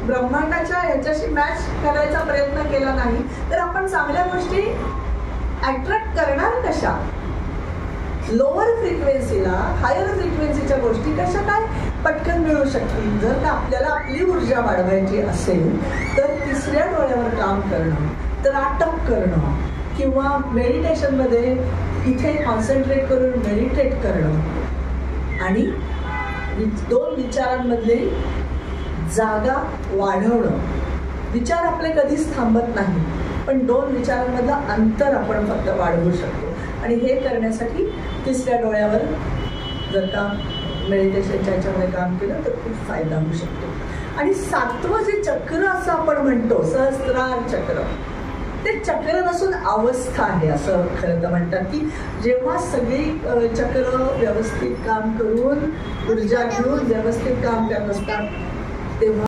ब्रह्मांडाच्या ह्याच्याशी मॅच करायचा प्रयत्न केला नाही तर आपण चांगल्या गोष्टी अट्रॅक्ट करणार कशा? लोअर फ्रिक्वेन्सीला हायर फ्रिक्वेन्सीच्या गोष्टी कशा काय पटकन मिळू शकतील? जर का आपल्याला आपली ऊर्जा वाढवायची असेल तर तिसऱ्या डोळ्यावर काम करणं, त्राटक करणं किंवा मेडिटेशनमध्ये इथे कॉन्सन्ट्रेट करून मेडिटेट करणं आणि दोन विचारांमधले जागा वाढवणं. विचार आपले कधीच थांबत नाही, पण दोन विचारांमधलं अंतर आपण फक्त वाढवू शकतो. आणि हे करण्यासाठी तिसऱ्या डोळ्यावर जर का मेडिटेशनच्या ह्याच्यामध्ये काम केलं तर खूप फायदा होऊ शकतो. आणि सातवं जे चक्र असं आपण म्हणतो, सहस्त्रार चक्र, ते चक्र नसून अवस्था आहे असं खरं तर म्हणतात की जेव्हा सगळी चक्र व्यवस्थित काम करून ऊर्जा घेऊन व्यवस्थित काम करत असतात तेव्हा